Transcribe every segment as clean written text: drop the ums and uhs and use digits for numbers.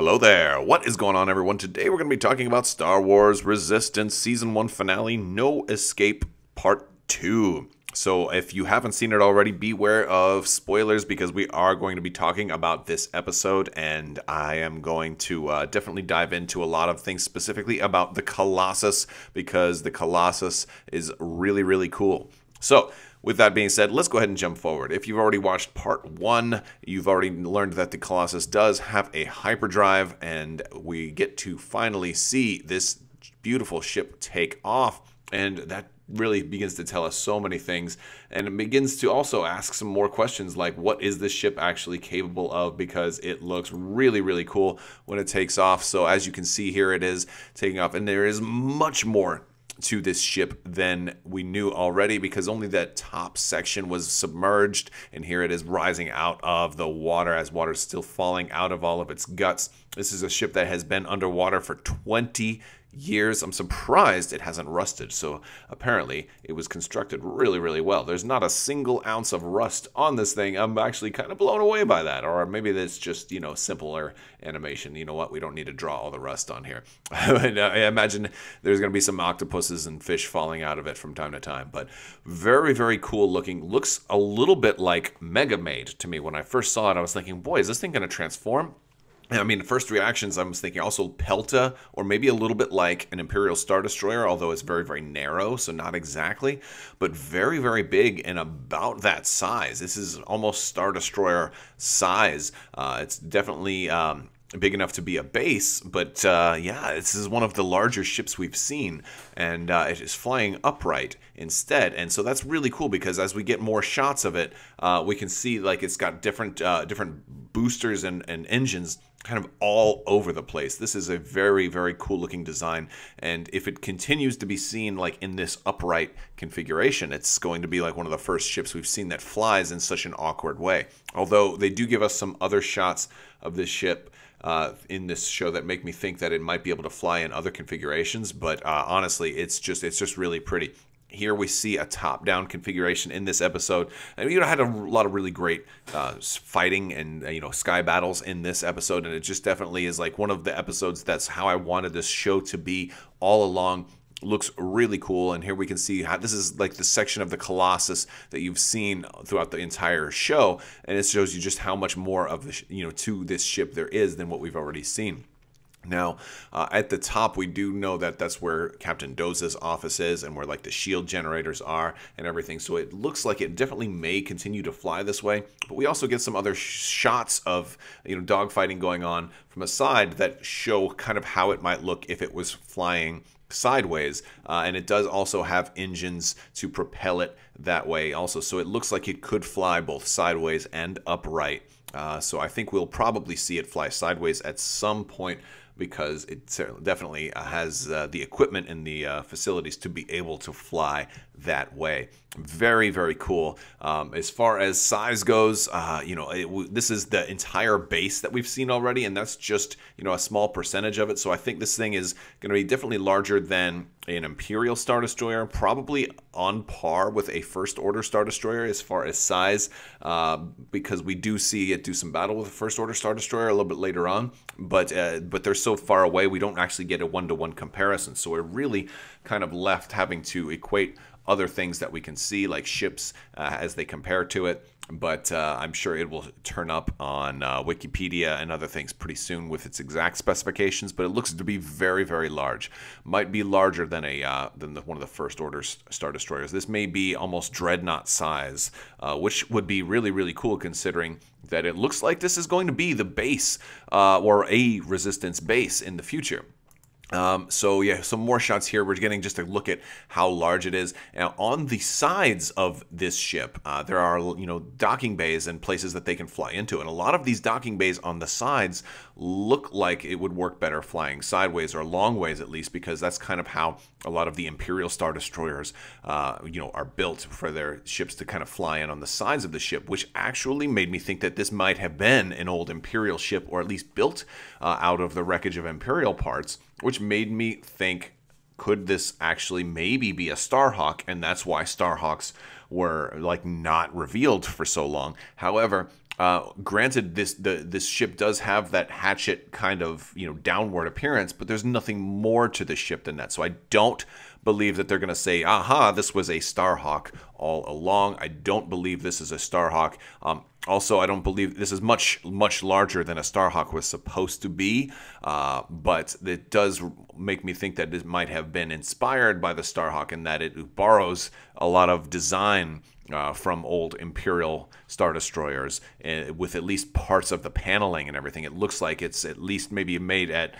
Hello there. What is going on, everyone? Today we're going to be talking about Star Wars Resistance Season 1 Finale No Escape Part 2. So if you haven't seen it already, beware of spoilers because we are going to be talking about this episode, and I am going to definitely dive into a lot of things specifically about the Colossus because the Colossus is really, really cool. So with that being said, let's go ahead and jump forward. If you've already watched part 1, you've already learned that the Colossus does have a hyperdrive, and we get to finally see this beautiful ship take off, and that really begins to tell us so many things, and it begins to also ask some more questions like, what is this ship actually capable of? Because it looks really, really cool when it takes off. So as you can see here, it is taking off, and there is much more to this ship than we knew already because only that top section was submerged, and here it is rising out of the water as water is still falling out of all of its guts. This is a ship that has been underwater for 20 years. I'm surprised it hasn't rusted. So apparently it was constructed really, really well. There's not a single ounce of rust on this thing. I'm actually kind of blown away by that. Or maybe that's just, simpler animation. You know what? We don't need to draw all the rust on here. I imagine there's going to be some octopuses and fish falling out of it from time to time. But very, very cool looking. Looks a little bit like Mega Made to me. When I first saw it, I was thinking, boy, is this thing going to transform? I mean, first reactions, I was thinking also Pelta, or maybe a little bit like an Imperial Star Destroyer, although it's very, very narrow, so not exactly, but very, very big and about that size. This is almost Star Destroyer size. It's definitely big enough to be a base, but yeah, this is one of the larger ships we've seen, and it is flying upright instead, and so that's really cool because as we get more shots of it, we can see like it's got different boosters and engines kind of all over the place. This is a very, very cool looking design, and if it continues to be seen like in this upright configuration, it's going to be like one of the first ships we've seen that flies in such an awkward way. Although they do give us some other shots of this ship in this show that make me think that it might be able to fly in other configurations, but honestly, it's just really pretty. Here we see a top-down configuration in this episode, and had a lot of really great fighting and sky battles in this episode, and it just definitely is like one of the episodes that's how I wanted this show to be all along. Looks really cool, and here we can see how this is like the section of the Colossus that you've seen throughout the entire show, and it shows you just how much more of the to this ship there is than what we've already seen. Now, at the top, we do know that that's where Captain Doza's office is and where like the shield generators are and everything. So it looks like it definitely may continue to fly this way. But we also get some other shots of dogfighting going on from a side that show kind of how it might look if it was flying sideways, and it does also have engines to propel it that way also. So it looks like it could fly both sideways and upright. So I think we'll probably see it fly sideways at some point, because it definitely has the equipment and the facilities to be able to fly that way. Very, very cool. As far as size goes, this is the entire base that we've seen already, and that's just a small percentage of it. So I think this thing is going to be definitely larger than an Imperial Star Destroyer, probably on par with a First Order Star Destroyer as far as size, because we do see it do some battle with a First Order Star Destroyer a little bit later on, but they're so far away we don't actually get a one-to-one comparison. So we're really kind of left having to equate other things that we can see, like ships, as they compare to it. But I'm sure it will turn up on Wikipedia and other things pretty soon with its exact specifications. But it looks to be very, very large. Might be larger than one of the First Order Star Destroyers. This may be almost Dreadnought size, which would be really, really cool considering that it looks like this is going to be the base or a Resistance base in the future. So yeah, some more shots here. We're getting just a look at how large it is. Now, on the sides of this ship, there are docking bays and places that they can fly into, and a lot of these docking bays on the sides look like it would work better flying sideways, or long ways at least, because that's kind of how a lot of the Imperial Star Destroyers are built, for their ships to kind of fly in on the sides of the ship, which actually made me think that this might have been an old Imperial ship, or at least built out of the wreckage of Imperial parts, which made me think, could this actually maybe be a Starhawk, and that's why Starhawks were like not revealed for so long. However, Granted, this ship does have that hatchet kind of downward appearance, but there's nothing more to the ship than that. So I don't believe that they're going to say, "Aha, this was a Starhawk all along." I don't believe this is a Starhawk. Also, I don't believe this is much larger than a Starhawk was supposed to be, but it does make me think that it might have been inspired by the Starhawk in that it borrows a lot of design from old Imperial Star Destroyers, with at least parts of the paneling and everything. It looks like it's at least maybe made at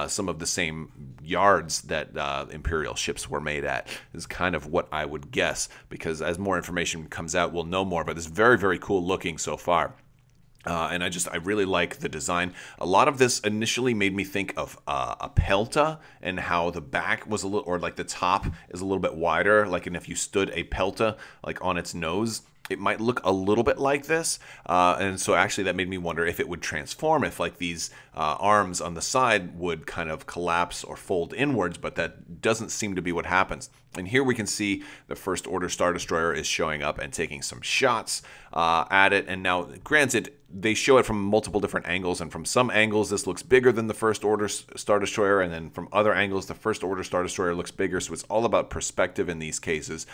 some of the same yards that Imperial ships were made at, is kind of what I would guess, because as more information comes out, we'll know more. But it's very, very cool looking so far. And I really like the design. A lot of this initially made me think of a Pelta, and how the back was a little, or like the top is a little bit wider. Like, and if you stood a Pelta like on its nose, it might look a little bit like this. And so actually that made me wonder if it would transform, if like these arms on the side would kind of collapse or fold inwards, but that doesn't seem to be what happens. And here we can see the First Order Star Destroyer is showing up and taking some shots at it. And now, granted, they show it from multiple different angles, and from some angles this looks bigger than the First Order Star Destroyer, and then from other angles the First Order Star Destroyer looks bigger. So it's all about perspective in these cases.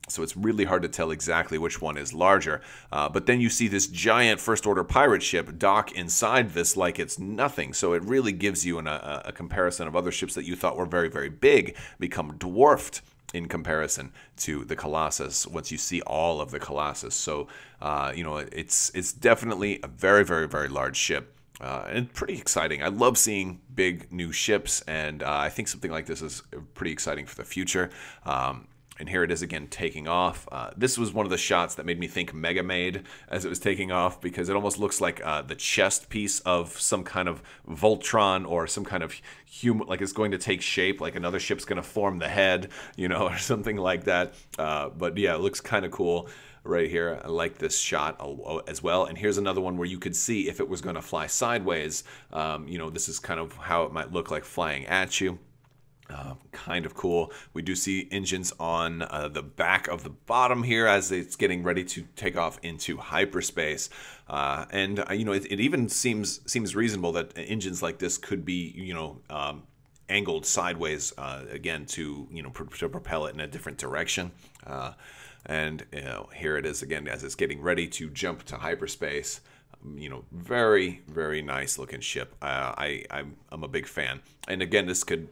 So it's really hard to tell exactly which one is larger. But then you see this giant First Order pirate ship dock inside this like it's nothing. So it really gives you a comparison of other ships that you thought were very, very big become dwarfed in comparison to the Colossus once you see all of the Colossus. So, it's definitely a very, very, very large ship. And pretty exciting. I love seeing big new ships, and I think something like this is pretty exciting for the future. And here it is again taking off. This was one of the shots that made me think Mega Maid as it was taking off, because it almost looks like the chest piece of some kind of Voltron, or some kind of human, like it's going to take shape, like another ship's going to form the head, or something like that. But yeah, it looks kind of cool right here. I like this shot as well. And here's another one where you could see if it was going to fly sideways. This is kind of how it might look like flying at you. Kind of cool. We do see engines on the back of the bottom here as it's getting ready to take off into hyperspace. It even seems reasonable that engines like this could be, angled sideways again to propel it in a different direction. And here it is again as it's getting ready to jump to hyperspace. Very, very nice looking ship. I'm a big fan. And again, this could,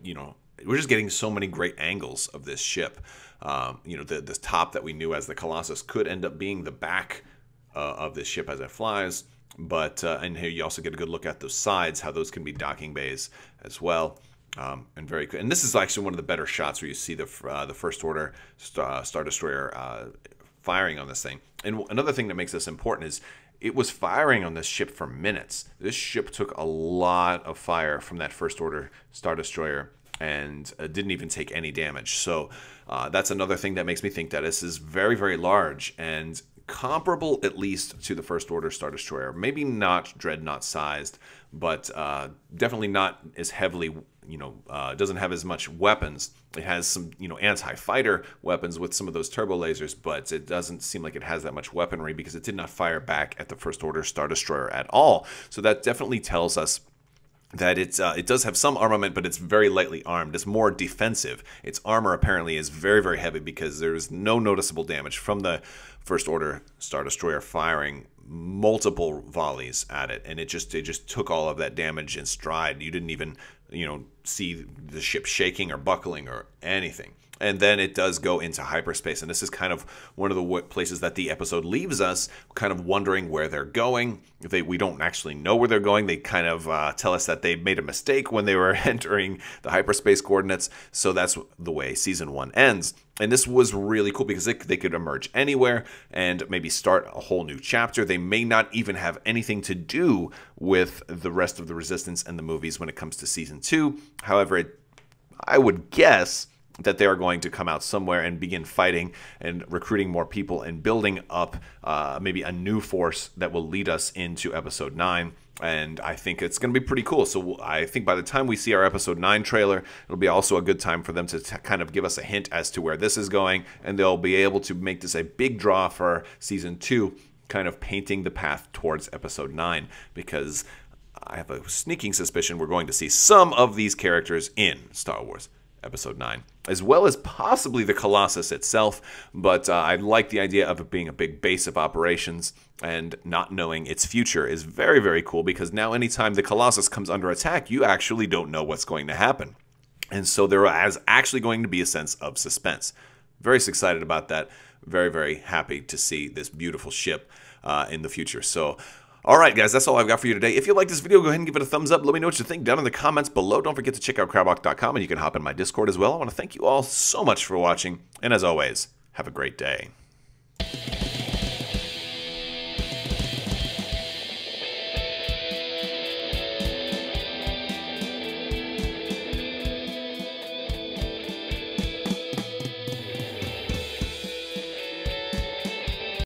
we're just getting so many great angles of this ship. The top that we knew as the Colossus could end up being the back of this ship as it flies. But and here you also get a good look at those sides, how those can be docking bays as well. And very good. And this is actually one of the better shots where you see the First Order Star Destroyer firing on this thing. And another thing that makes this important is it was firing on this ship for minutes. This ship took a lot of fire from that First Order Star Destroyer, and didn't even take any damage. So that's another thing that makes me think that this is very, very large and comparable at least to the First Order Star Destroyer. Maybe not Dreadnought sized, but definitely not as heavily, doesn't have as much weapons. It has some, anti-fighter weapons with some of those turbo lasers, but it doesn't seem like it has that much weaponry because it did not fire back at the First Order Star Destroyer at all. So that definitely tells us that it does have some armament, but it's very lightly armed. It's more defensive. Its armor apparently is very, very heavy because there's no noticeable damage from the First Order Star Destroyer firing multiple volleys at it, and it just took all of that damage in stride. You didn't even see the ship shaking or buckling or anything. And then it does go into hyperspace, and this is kind of one of the places that the episode leaves us kind of wondering where they're going. We don't actually know where they're going. They kind of tell us that they made a mistake when they were entering the hyperspace coordinates. So that's the way season 1 ends. And this was really cool because they could emerge anywhere and maybe start a whole new chapter. They may not even have anything to do with the rest of the Resistance and the movies when it comes to season 2. However, I would guess that they are going to come out somewhere and begin fighting and recruiting more people and building up maybe a new force that will lead us into episode 9. And I think it's going to be pretty cool. So I think by the time we see our episode 9 trailer, it'll be also a good time for them to kind of give us a hint as to where this is going. And they'll be able to make this a big draw for season 2. kind of painting the path towards Episode 9, because I have a sneaking suspicion we're going to see some of these characters in Star Wars Episode 9, as well as possibly the Colossus itself, but I like the idea of it being a big base of operations, and not knowing its future is very, very cool, because now anytime the Colossus comes under attack, you actually don't know what's going to happen. And so there is actually going to be a sense of suspense. Very excited about that. Very, very happy to see this beautiful ship in the future. So, all right, guys, that's all I've got for you today. If you like this video, go ahead and give it a thumbs up. Let me know what you think down in the comments below. Don't forget to check out Crabbok.com, and you can hop in my Discord as well. I want to thank you all so much for watching, and as always, have a great day.